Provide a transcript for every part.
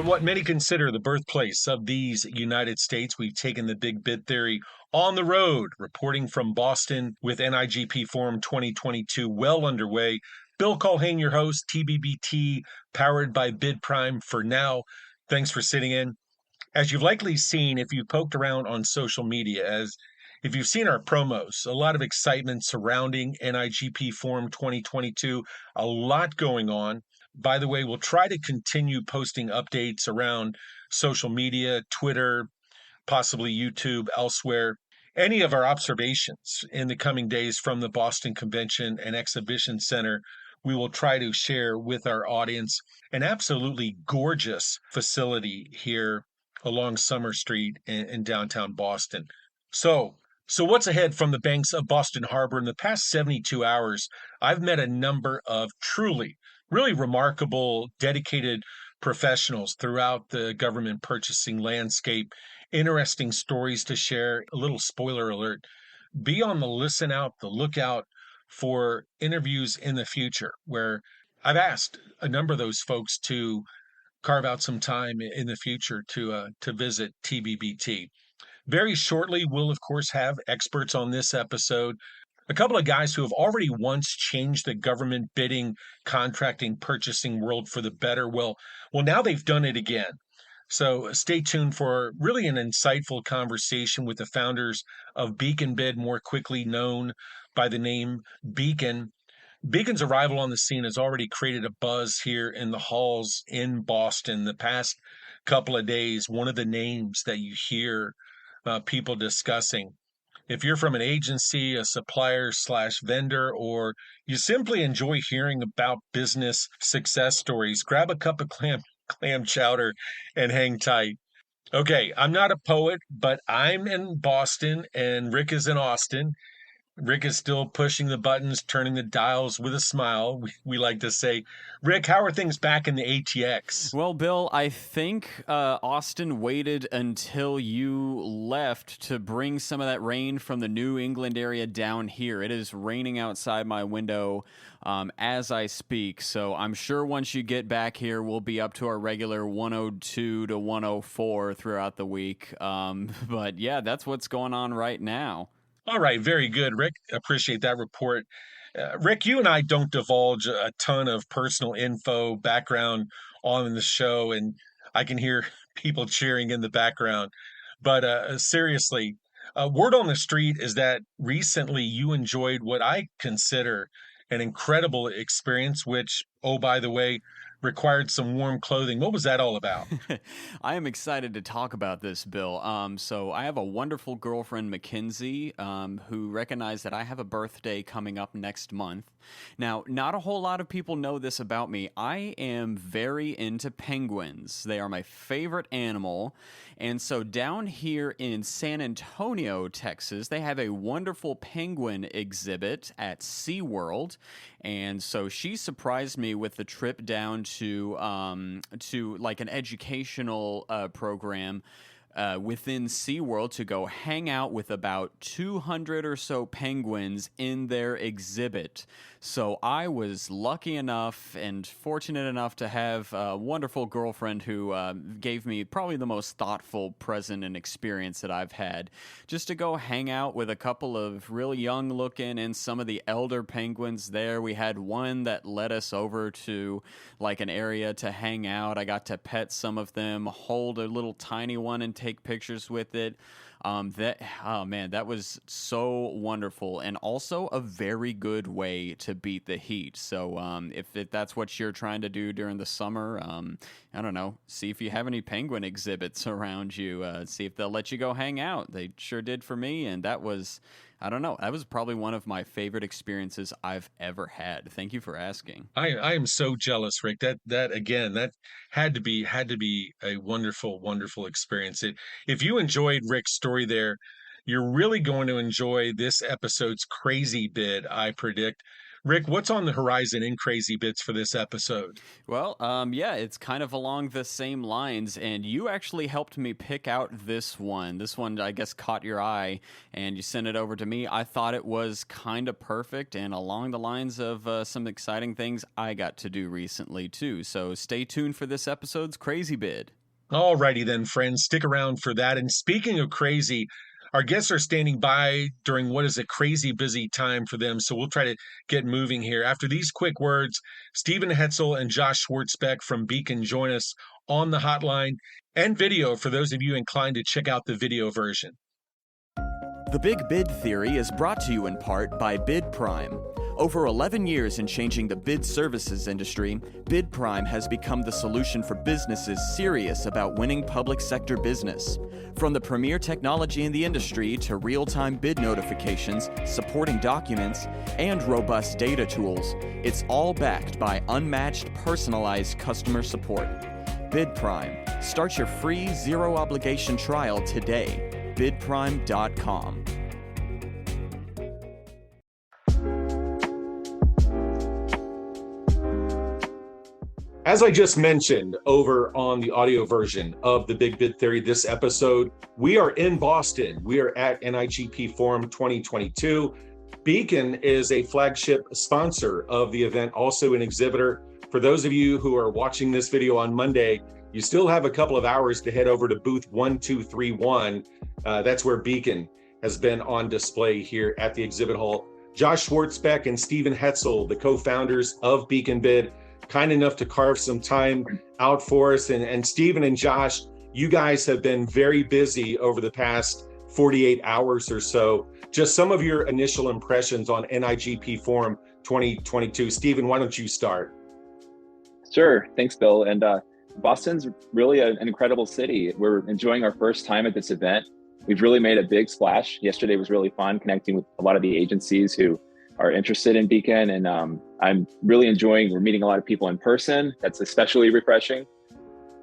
From what many consider the birthplace of these United States, we've taken the big bid theory on the road, reporting from Boston with NIGP Forum 2022 well underway. Bill Culhane, your host, TBBT, powered by BidPrime for now. Thanks for sitting in. As you've likely seen, if you've poked around on social media, as if you've seen our promos, a lot of excitement surrounding NIGP Forum 2022, a lot going on. By the way, we'll try to continue posting updates around social media, Twitter, possibly YouTube, elsewhere. Any of our observations in the coming days from the Boston Convention and Exhibition Center, we will try to share with our audience. An absolutely gorgeous facility here along Summer Street in downtown Boston. So what's ahead from the banks of Boston Harbor? In the past 72 hours, I've met a number of truly, really remarkable, dedicated professionals throughout the government purchasing landscape. Interesting stories to share. A little spoiler alert. Be on the listen out, the lookout for interviews in the future where I've asked a number of those folks to carve out some time in the future to visit TBBT. Very shortly, we'll of course have experts on this episode. A couple of guys who have already once changed the government bidding, contracting, purchasing world for the better. Well, now they've done it again. So stay tuned for really an insightful conversation with the founders of Beacon Bid, more quickly known by the name Beacon. Beacon's arrival on the scene has already created a buzz here in the halls in Boston the past couple of days. One of the names that you hear people discussing. If you're from an agency, a supplier slash vendor, or you simply enjoy hearing about business success stories, grab a cup of clam chowder and hang tight. Okay, I'm not a poet, but I'm in Boston and Rick is in Austin. Rick is still pushing the buttons, turning the dials with a smile. We like to say, Rick, how are things back in the ATX? Well, Bill, I think Austin waited until you left to bring some of that rain from the New England area down here. It is raining outside my window as I speak, so I'm sure once you get back here, we'll be up to our regular 102 to 104 throughout the week. But yeah, that's what's going on right now. All right, very good, Rick. Appreciate that report. Rick, you and I don't divulge a ton of personal info, background on the show, and I can hear people cheering in the background. But seriously, word on the street is that recently you enjoyed what I consider an incredible experience, which, oh, by the way, required some warm clothing. What was that all about? I am excited to talk about this, Bill. So I have a wonderful girlfriend, Mackenzie, who recognized that I have a birthday coming up next month. Now, not a whole lot of people know this about me. I am very into penguins. They are my favorite animal. And so down here in San Antonio, Texas, they have a wonderful penguin exhibit at SeaWorld. And so she surprised me with the trip down to like an educational program within SeaWorld to go hang out with about 200 or so penguins in their exhibit. So I was lucky enough and fortunate enough to have a wonderful girlfriend who gave me probably the most thoughtful present and experience that I've had. Just to go hang out with a couple of really young looking and some of the elder penguins there. We had one that led us over to like an area to hang out. I got to pet some of them, hold a little tiny one and take pictures with it. That was so wonderful, and also a very good way to beat the heat. So if that's what you're trying to do during the summer, I don't know, see if you have any penguin exhibits around you, see if they'll let you go hang out. They sure did for me, and that was, I don't know, that was probably one of my favorite experiences I've ever had. Thank you for asking. I am so jealous, Rick. That again, that had to be a wonderful experience. If you enjoyed Rick's story there, you're really going to enjoy this episode's crazy bid, I predict. Rick, what's on the horizon in Crazy Bits for this episode? Well, yeah, it's kind of along the same lines, and you actually helped me pick out this one. This one, I guess, caught your eye, and you sent it over to me. I thought it was kind of perfect and along the lines of some exciting things I got to do recently, too. So stay tuned for this episode's Crazy Bid. Alrighty then, friends, stick around for that. And speaking of crazy, our guests are standing by during what is a crazy busy time for them. So we'll try to get moving here. After these quick words, Stephen Hetzel and Josh Schwartzbeck from Beacon join us on the hotline and video for those of you inclined to check out the video version. The Big Bid Theory is brought to you in part by BidPrime. Over 11 years in changing the bid services industry, BidPrime has become the solution for businesses serious about winning public sector business. From the premier technology in the industry to real-time bid notifications, supporting documents, and robust data tools, it's all backed by unmatched personalized customer support. BidPrime. Start your free zero-obligation trial today. BidPrime.com. As I just mentioned over on the audio version of the Big Bid Theory, this episode, we are in Boston. We are at NIGP Forum 2022. Beacon is a flagship sponsor of the event, also an exhibitor. For those of you who are watching this video on Monday, you still have a couple of hours to head over to booth 1231. That's where Beacon has been on display here at the exhibit hall. Josh Schwartzbeck and Stephen Hetzel, the co-founders of Beacon Bid, kind enough to carve some time out for us. And Stephen and Josh, you guys have been very busy over the past 48 hours or so. Just some of your initial impressions on NIGP Forum 2022. Stephen, why don't you start? Sure. Thanks, Bill. And Boston's really an incredible city. We're enjoying our first time at this event. We've really made a big splash. Yesterday was really fun connecting with a lot of the agencies who are interested in Beacon. And I'm really enjoying, we're meeting a lot of people in person. That's especially refreshing.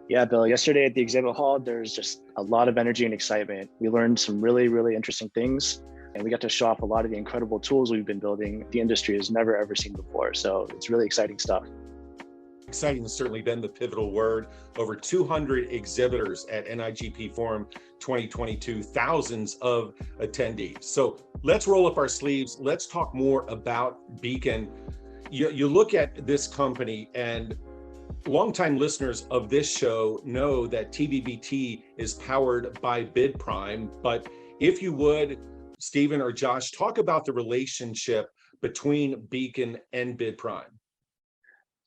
Yeah, Bill, yesterday at the exhibit hall, there's just a lot of energy and excitement. We learned some really, really interesting things, and we got to show off a lot of the incredible tools we've been building the industry has never, ever seen before. So it's really exciting stuff. Exciting has certainly been the pivotal word. Over 200 exhibitors at NIGP Forum 2022, thousands of attendees. So let's roll up our sleeves. Let's talk more about Beacon. You look at this company, and longtime listeners of this show know that TBBT is powered by BidPrime. But if you would, Stephen or Josh, talk about the relationship between Beacon and BidPrime.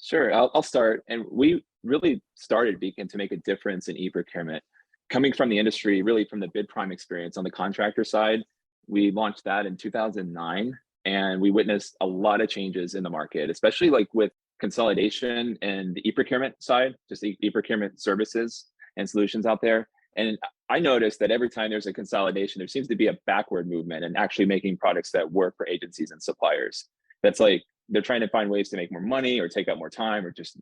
Sure, I'll start. And we really started Beacon to make a difference in e-procurement. Coming from the industry, really from the BidPrime experience on the contractor side, we launched that in 2009, and we witnessed a lot of changes in the market, especially like with consolidation and the e-procurement side, just e-procurement services and solutions out there. And I noticed that every time there's a consolidation, there seems to be a backward movement in actually making products that work for agencies and suppliers. That's like, they're trying to find ways to make more money or take up more time or just,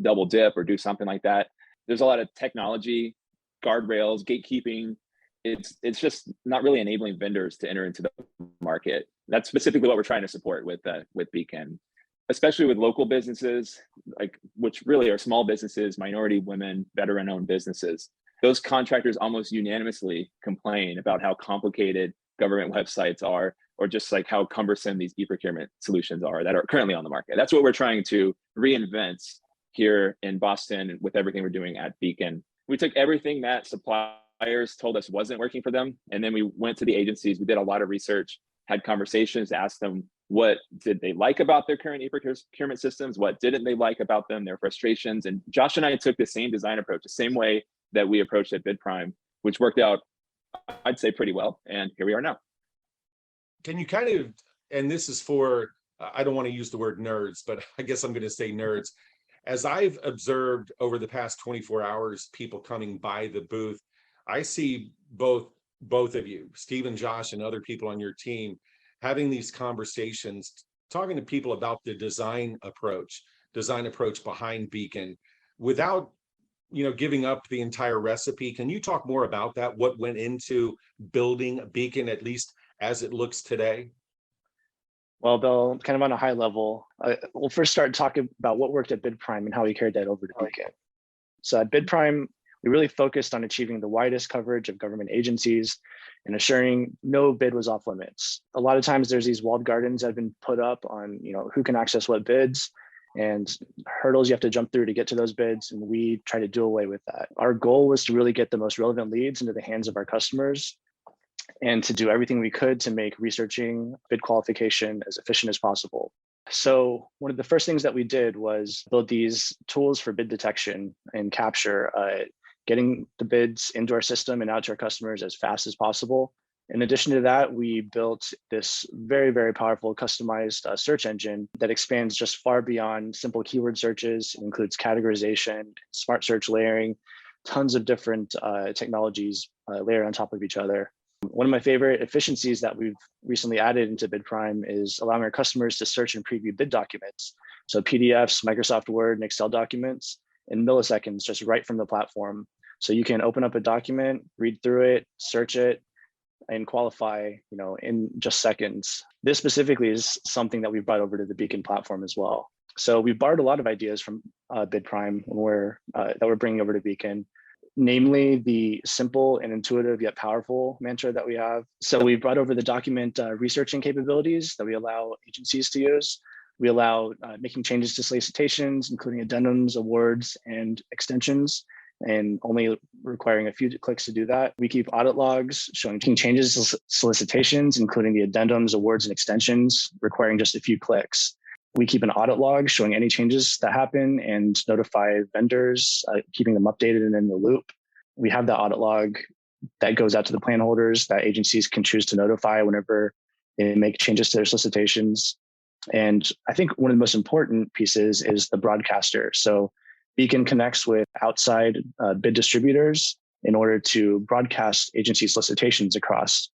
double dip or do something like that. There's a lot of technology, guardrails, gatekeeping. It's just not really enabling vendors to enter into the market. That's specifically what we're trying to support with Beacon, especially with local businesses, which really are small businesses, minority women, veteran-owned businesses. Those contractors almost unanimously complain about how complicated government websites are, or just like how cumbersome these e-procurement solutions are that are currently on the market. That's what we're trying to reinvent here in Boston with everything we're doing at Beacon. We took everything that suppliers told us wasn't working for them, and then we went to the agencies. We did a lot of research, had conversations, asked them what did they like about their current e-procurement systems, what didn't they like about them, their frustrations. And Josh and I took the same design approach, the same way that we approached at BidPrime, which worked out, I'd say, pretty well. And here we are now. Can you kind of, and this is for, I don't want to use the word nerds, but I guess I'm going to say nerds. As I've observed over the past 24 hours, people coming by the booth, I see both of you, Steve and Josh and other people on your team, having these conversations, talking to people about the design approach behind Beacon without, giving up the entire recipe. Can you talk more about that? What went into building Beacon, at least as it looks today? Well, Bill, kind of on a high level, we'll first start talking about what worked at BidPrime and how we carried that over to Beacon. So at BidPrime, we really focused on achieving the widest coverage of government agencies and assuring no bid was off limits. A lot of times there's these walled gardens that have been put up on, who can access what bids and hurdles you have to jump through to get to those bids. And we try to do away with that. Our goal was to really get the most relevant leads into the hands of our customers and to do everything we could to make researching bid qualification as efficient as possible. So one of the first things that we did was build these tools for bid detection and capture, getting the bids into our system and out to our customers as fast as possible. In addition to that, we built this very, very powerful customized search engine that expands just far beyond simple keyword searches. It includes categorization, smart search layering, tons of different technologies layered on top of each other. One of my favorite efficiencies that we've recently added into BidPrime is allowing our customers to search and preview bid documents. So PDFs, Microsoft Word, and Excel documents in milliseconds, just right from the platform. So you can open up a document, read through it, search it, and qualify, in just seconds. This specifically is something that we've brought over to the Beacon platform as well. So we've borrowed a lot of ideas from BidPrime that we're bringing over to Beacon, namely the simple and intuitive yet powerful mantra that we have. So we brought over the document researching capabilities that we allow agencies to use. We allow making changes to solicitations, including addendums, awards, and extensions, and only requiring a few clicks to do that. We keep audit logs showing changes to solicitations, including the addendums, awards, and extensions, requiring just a few clicks. We keep an audit log showing any changes that happen and notify vendors, keeping them updated and in the loop. We have the audit log that goes out to the plan holders that agencies can choose to notify whenever they make changes to their solicitations. And I think one of the most important pieces is the broadcaster. So Beacon connects with outside bid distributors in order to broadcast agency solicitations across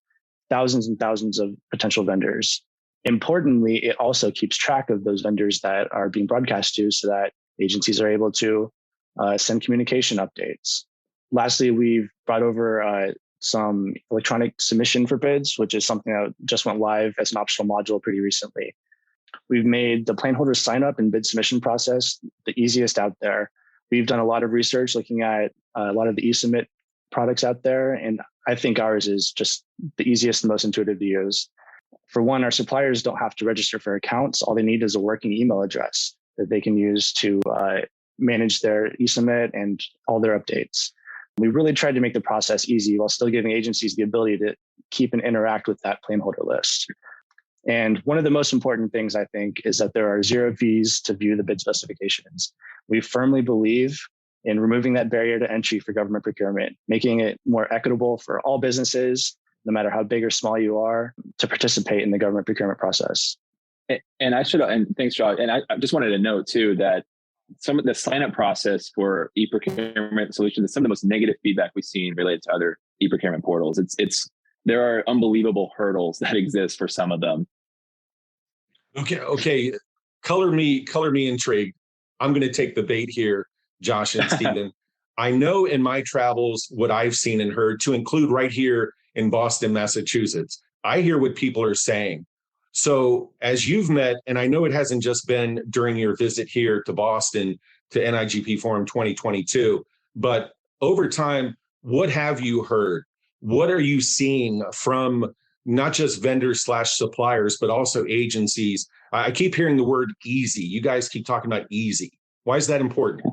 thousands and thousands of potential vendors. Importantly, it also keeps track of those vendors that are being broadcast to so that agencies are able to send communication updates. Lastly, we've brought over some electronic submission for bids, which is something that just went live as an optional module pretty recently. We've made the plan holder sign up and bid submission process the easiest out there. We've done a lot of research looking at a lot of the e-submit products out there, and I think ours is just the easiest and most intuitive to use. For one, our suppliers don't have to register for accounts. All they need is a working email address that they can use to manage their e-submit and all their updates. We really tried to make the process easy while still giving agencies the ability to keep and interact with that plan holder list. And one of the most important things, I think, is that there are zero fees to view the bid specifications. We firmly believe in removing that barrier to entry for government procurement, making it more equitable for all businesses, no matter how big or small you are, to participate in the government procurement process. And thanks, Josh. And I just wanted to note too that some of the sign-up process for e-procurement solutions is some of the most negative feedback we've seen related to other e-procurement portals. There are unbelievable hurdles that exist for some of them. Okay. Color me intrigued. I'm going to take the bait here, Josh and Stephen. I know in my travels, what I've seen and heard, to include right here in Boston, Massachusetts, I hear what people are saying. So as you've met, and I know it hasn't just been during your visit here to Boston to NIGP Forum 2022, but over time, what have you heard? What are you seeing from not just vendors / suppliers, but also agencies? I keep hearing the word easy. You guys keep talking about easy. Why is that important?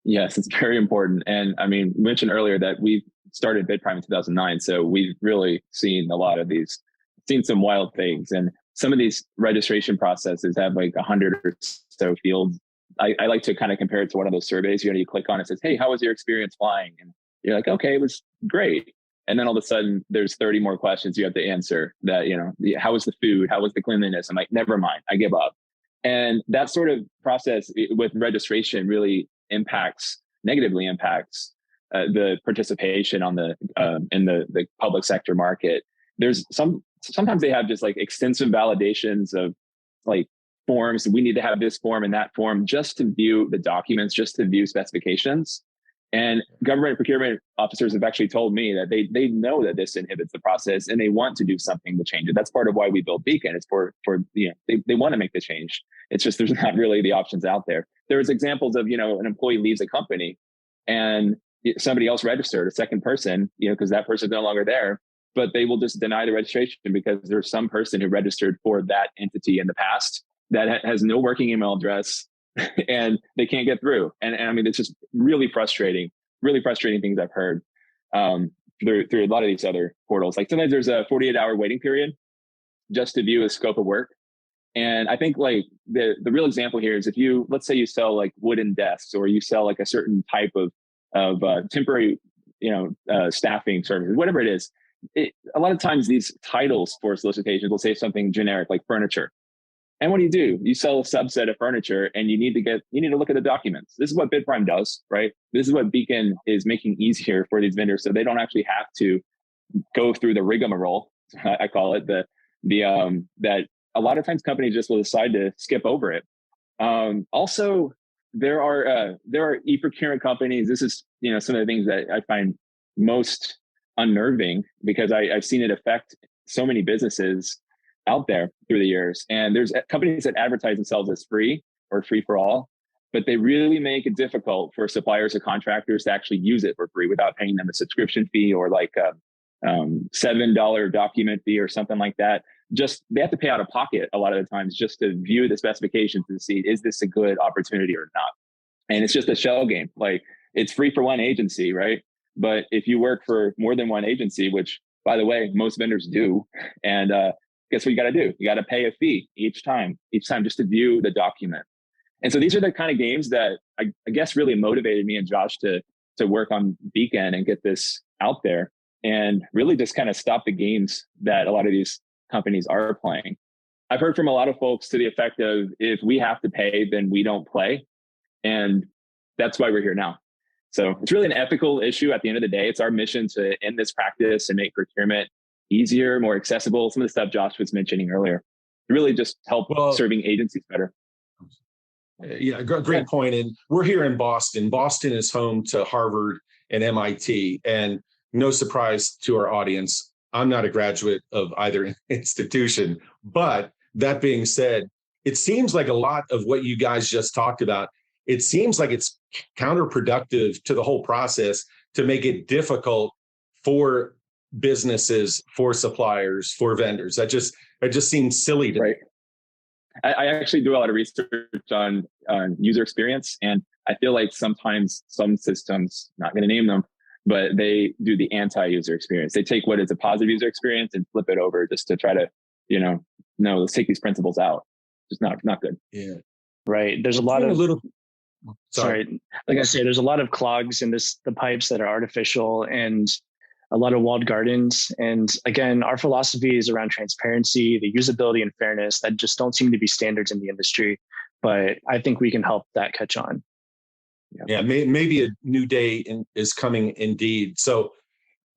Yes, it's very important. And I mean, we mentioned earlier that we started BidPrime in 2009. So we've really seen some wild things. And some of these registration processes have like 100 or so fields. I like to kind of compare it to one of those surveys. You click on it, says, hey, how was your experience flying? And you're like, okay, it was great. And then all of a sudden there's 30 more questions you have to answer that, how was the food? How was the cleanliness? I'm like, never mind, I give up. And that sort of process with registration really negatively impacts the participation on in the public sector market. There's sometimes they have just like extensive validations of like forms. We need to have this form and that form just to view the documents, just to view specifications. And government procurement officers have actually told me that they know that this inhibits the process and they want to do something to change it. That's part of why we built Beacon. It's for they want to make the change. It's just there's not really the options out there. There's examples of, an employee leaves a company and somebody else registered, a second person, because that person's no longer there, but they will just deny the registration because there's some person who registered for that entity in the past that has no working email address and they can't get through. And I mean, it's just really frustrating things I've heard through a lot of these other portals. Like sometimes there's a 48-hour waiting period just to view a scope of work. And I think like the real example here is if let's say you sell like wooden desks or you sell like a certain type of temporary, staffing services, whatever it is. A lot of times these titles for solicitations will say something generic like furniture. And what do? You sell a subset of furniture and you need to look at the documents. This is what BidPrime does, right? This is what Beacon is making easier for these vendors so they don't actually have to go through the rigmarole, I call it, that a lot of times companies just will decide to skip over it. Also, there are e-procurement companies. This is, some of the things that I find most unnerving because I've seen it affect so many businesses out there through the years. And there's companies that advertise themselves as free or free for all, but they really make it difficult for suppliers or contractors to actually use it for free without paying them a subscription fee or like a $7 document fee or something like that. Just they have to pay out of pocket a lot of the times just to view the specifications to see, is this a good opportunity or not? And it's just a shell game. Like it's free for one agency, right? But if you work for more than one agency, which by the way, most vendors do, and guess what you got to do? You got to pay a fee each time just to view the document. And so these are the kind of games that I guess really motivated me and Josh to work on Beacon and get this out there and really just kind of stop the games that a lot of these companies are playing. I've heard from a lot of folks to the effect of if we have to pay, then we don't play. And that's why we're here now. So it's really an ethical issue at the end of the day. It's our mission to end this practice and make procurement easier, more accessible. Some of the stuff Josh was mentioning earlier, really just help serving agencies better. Yeah, great point. And we're here in Boston. Boston is home to Harvard and MIT. And no surprise to our audience, I'm not a graduate of either institution. But that being said, it seems like a lot of what you guys just talked about, it seems like it's counterproductive to the whole process to make it difficult for businesses, for suppliers, for vendors. It just seems silly to me. I actually do a lot of research on user experience, and I feel like sometimes some systems, not going to name them, but they do the anti-user experience. They take what is a positive user experience and flip it over just to try to, no, let's take these principles out. Just not good. Yeah. Right. There's a lot of like I say, there's a lot of clogs in the pipes that are artificial and a lot of walled gardens. And again, our philosophy is around transparency, the usability and fairness that just don't seem to be standards in the industry. But I think we can help that catch on. Yeah, maybe a new day is coming indeed. So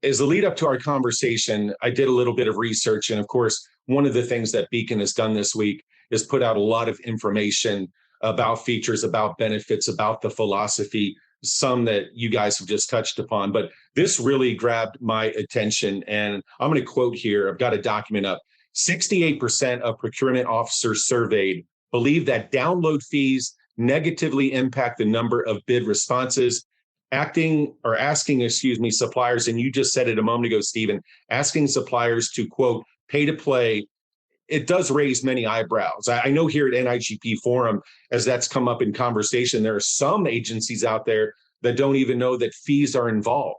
as a lead up to our conversation, I did a little bit of research. And of course, one of the things that Beacon has done this week is put out a lot of information about features, about benefits, about the philosophy, some that you guys have just touched upon. But this really grabbed my attention. And I'm going to quote here. I've got a document up. 68% of procurement officers surveyed believe that download fees negatively impact the number of bid responses. Asking suppliers, and you just said it a moment ago, Stephen, asking suppliers to, quote, pay to play, it does raise many eyebrows. I know here at NIGP Forum, as that's come up in conversation, there are some agencies out there that don't even know that fees are involved.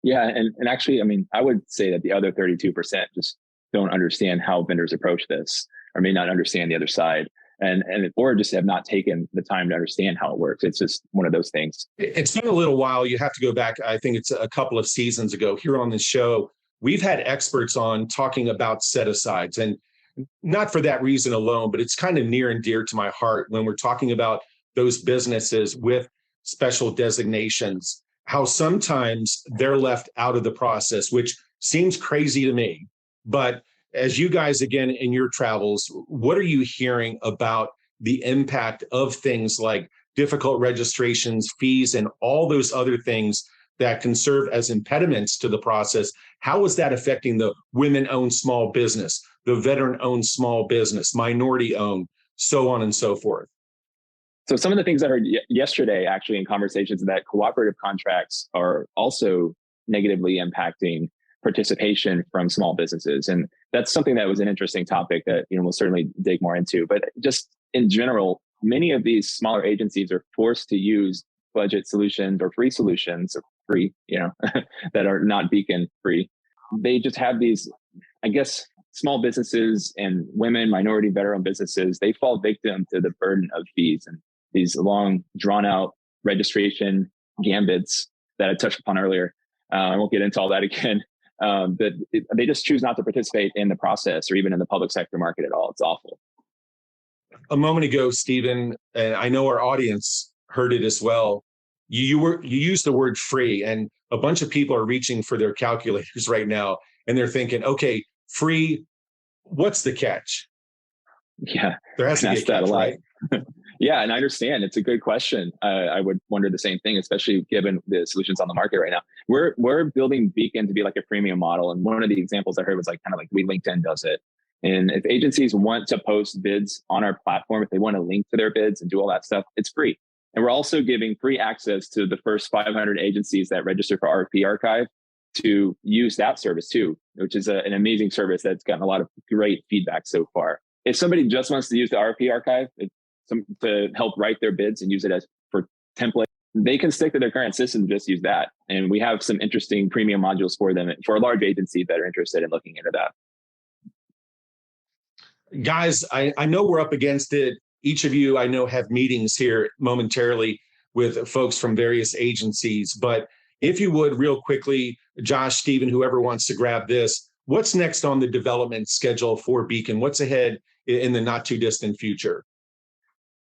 Yeah, and actually, I mean, I would say that the other 32% just don't understand how vendors approach this, or may not understand the other side, or just have not taken the time to understand how it works. It's just one of those things. It's been a little while. You have to go back. I think it's a couple of seasons ago here on this show. We've had experts on talking about set-asides, and not for that reason alone, but it's kind of near and dear to my heart when we're talking about those businesses with special designations, how sometimes they're left out of the process, which seems crazy to me. But as you guys, again, in your travels, what are you hearing about the impact of things like difficult registrations, fees, and all those other things that can serve as impediments to the process. How is that affecting the women-owned small business, the veteran-owned small business, minority-owned, so on and so forth? So some of the things I heard yesterday, actually, in conversations, that cooperative contracts are also negatively impacting participation from small businesses. And that's something that was an interesting topic that, we'll certainly dig more into. But just in general, many of these smaller agencies are forced to use budget solutions or free solutions, or free, that are not Beacon free. They just have these, I guess, small businesses and women, minority, veteran businesses, they fall victim to the burden of fees and these long, drawn out registration gambits that I touched upon earlier. I won't get into all that again. But they just choose not to participate in the process or even in the public sector market at all. It's awful. A moment ago, Stephen, and I know our audience heard it as well, you used the word free, and a bunch of people are reaching for their calculators right now, and they're thinking, okay, free, what's the catch? Yeah, there has to be a catch, right? Yeah, and I understand. It's a good question. I would wonder the same thing, especially given the solutions on the market right now. We're building Beacon to be like a freemium model, and one of the examples I heard was like kind of like the way LinkedIn does it. And if agencies want to post bids on our platform, if they want to link to their bids and do all that stuff, it's free. And we're also giving free access to the first 500 agencies that register for RFP Archive to use that service too, which is an amazing service that's gotten a lot of great feedback so far. If somebody just wants to use the RFP Archive to help write their bids and use it as for template, they can stick to their current system and just use that. And we have some interesting premium modules for them, for a large agency that are interested in looking into that. Guys, I know we're up against it. Each of you, I know, have meetings here momentarily with folks from various agencies. But if you would, real quickly, Josh, Stephen, whoever wants to grab this, what's next on the development schedule for Beacon? What's ahead in the not too distant future?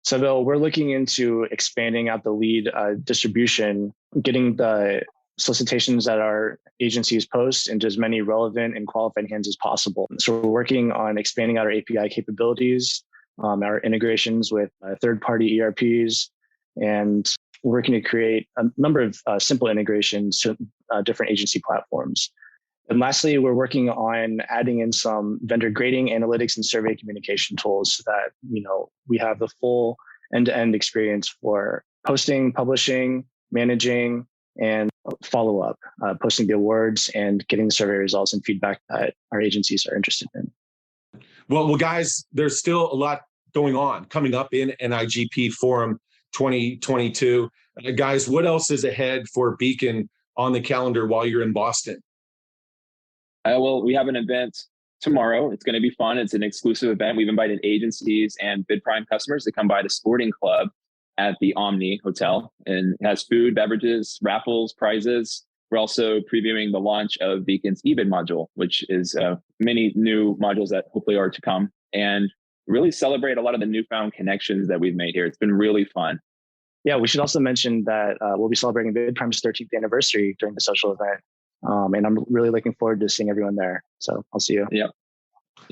So, Bill, we're looking into expanding out the lead distribution, getting the solicitations that our agencies post into as many relevant and qualified hands as possible. So we're working on expanding out our API capabilities, our integrations with third-party ERPs, and we're working to create a number of simple integrations to different agency platforms. And lastly, we're working on adding in some vendor grading, analytics, and survey communication tools so that we have the full end-to-end experience for posting, publishing, managing, and follow-up, posting the awards and getting the survey results and feedback that our agencies are interested in. Well, guys, there's still a lot going on coming up in NIGP Forum 2022. Guys, what else is ahead for Beacon on the calendar while you're in Boston? Well, we have an event tomorrow. It's going to be fun. It's an exclusive event. We've invited agencies and BidPrime customers to come by the sporting club at the Omni Hotel, and it has food, beverages, raffles, prizes. We're also previewing the launch of Beacon's eBid module, which is many new modules that hopefully are to come, and really celebrate a lot of the newfound connections that we've made here. It's been really fun. Yeah, we should also mention that we'll be celebrating BidPrime's 13th anniversary during the social event. And I'm really looking forward to seeing everyone there. So I'll see you. Yep.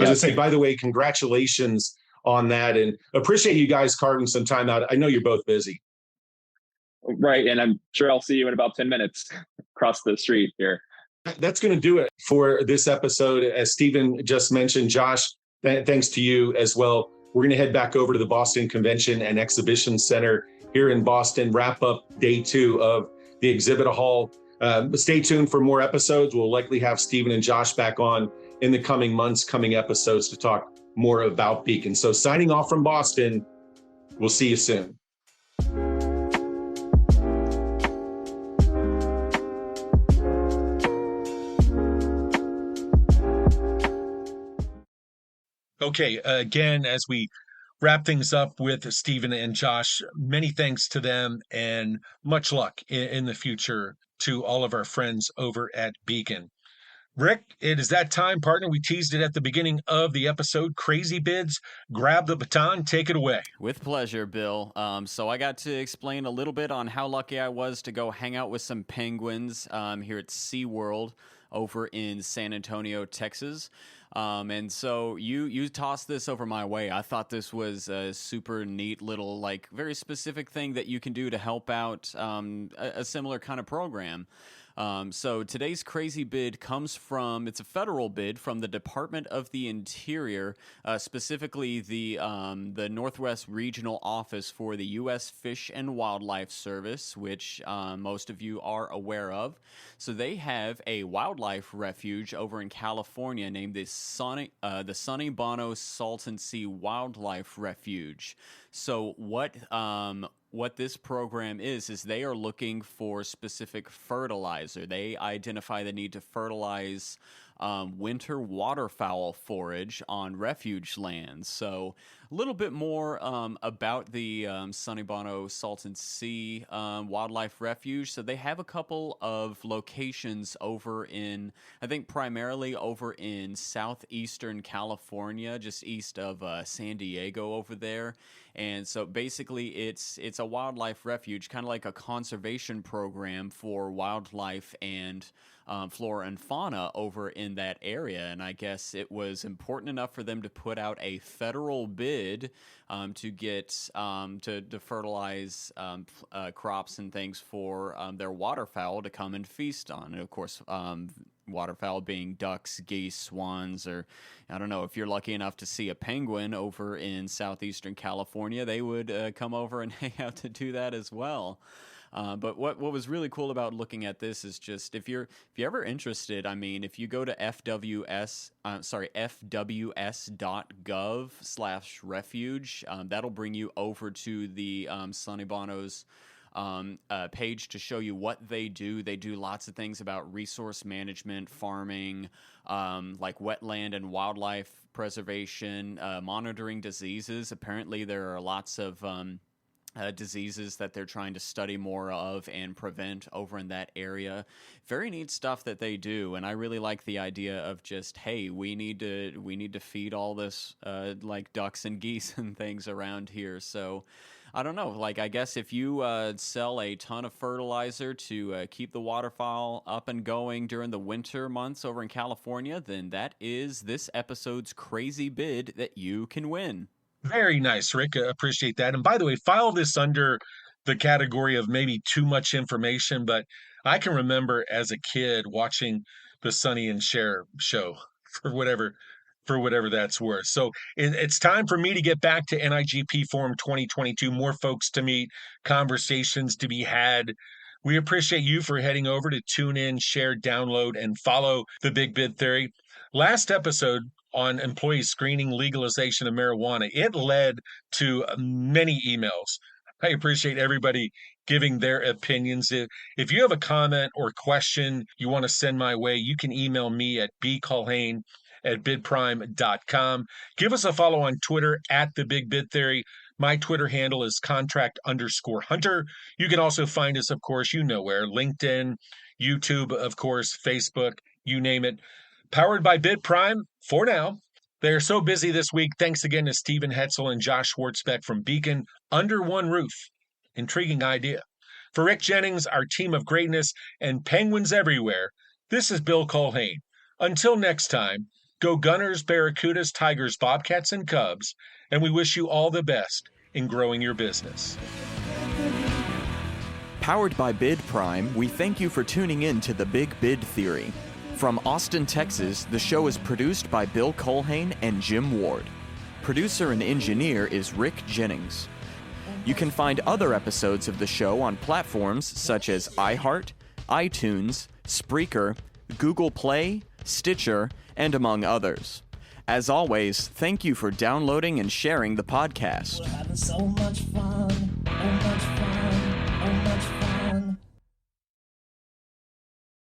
As I say, by the way, congratulations on that, and appreciate you guys carving some time out. I know you're both busy. Right. And I'm sure I'll see you in about 10 minutes across the street here. That's going to do it for this episode. As Stephen just mentioned, Josh, thanks to you as well. We're going to head back over to the Boston Convention and Exhibition Center here in Boston, wrap up day 2 of the exhibit hall. Stay tuned for more episodes. We'll likely have Stephen and Josh back on in the coming months, coming episodes to talk more about Beacon. So signing off from Boston, we'll see you soon. Okay, again, as we wrap things up with Stephen and Josh, many thanks to them and much luck in the future to all of our friends over at Beacon. Rick, it is that time, partner. We teased it at the beginning of the episode. Crazy bids. Grab the baton. Take it away. With pleasure, Bill. So I got to explain a little bit on how lucky I was to go hang out with some penguins here at SeaWorld over in San Antonio, Texas. And so you tossed this over my way. I thought this was a super neat little, like, very specific thing that you can do to help out a similar kind of program. So today's crazy bid comes from, it's a federal bid from the Department of the Interior, specifically the Northwest Regional Office for the U.S. Fish and Wildlife Service, which most of you are aware of. So they have a wildlife refuge over in California named the Sonny Bono Salton Sea Wildlife Refuge. So what this program is they are looking for specific fertilizer. They identify the need to fertilize winter waterfowl forage on refuge lands. So a little bit more about the Sonny Bono Salton Sea Wildlife Refuge. So they have a couple of locations over in, I think primarily over in southeastern California, just east of San Diego over there. And so basically it's a wildlife refuge, kind of like a conservation program for wildlife and flora and fauna over in that area. And I guess it was important enough for them to put out a federal bid to get to fertilize crops and things for their waterfowl to come and feast on. And of course, waterfowl being ducks, geese, swans, or I don't know, if you're lucky enough to see a penguin over in southeastern California, they would come over and hang out to do that as well. But what was really cool about looking at this is just if you're ever interested, I mean, if you go to fws.gov/refuge, that'll bring you over to the Sonny Bono's page to show you what they do. They do lots of things about resource management, farming, like wetland and wildlife preservation, monitoring diseases. Apparently there are lots of diseases that they're trying to study more of and prevent over in that area. Very neat stuff that they do, and I really like the idea of just, hey, we need to feed all this like ducks and geese and things around here. So I don't know, like I guess if you sell a ton of fertilizer to keep the waterfowl up and going during the winter months over in California, then that is this episode's crazy bid that you can win. Very nice, Rick. Appreciate that. And by the way, file this under the category of maybe too much information, but I can remember as a kid watching the Sonny and Cher show for whatever that's worth. So it's time for me to get back to NIGP Forum 2022. More folks to meet, conversations to be had. We appreciate you for heading over to tune in, share, download, and follow the Big Bid Theory. Last episode on employee screening legalization of marijuana, it led to many emails. I appreciate everybody giving their opinions. If you have a comment or question you want to send my way, you can email me at bculhane@bidprime.com. Give us a follow on Twitter at The Big Bid Theory. My Twitter handle is contract_hunter. You can also find us, of course, you know where, LinkedIn, YouTube, of course, Facebook, you name it. Powered by BidPrime for now. They are so busy this week. Thanks again to Stephen Hetzel and Josh Schwartzbeck from Beacon. Under one roof. Intriguing idea. For Rick Jennings, our team of greatness, and penguins everywhere, this is Bill Culhane. Until next time, go Gunners, Barracudas, Tigers, Bobcats, and Cubs, and we wish you all the best in growing your business. Powered by BidPrime, we thank you for tuning in to the Big Bid Theory. From Austin, Texas, the show is produced by Bill Culhane and Jim Ward. Producer and engineer is Rick Jennings. You can find other episodes of the show on platforms such as iHeart, iTunes, Spreaker, Google Play, Stitcher, and among others. As always, thank you for downloading and sharing the podcast. We're having so much fun.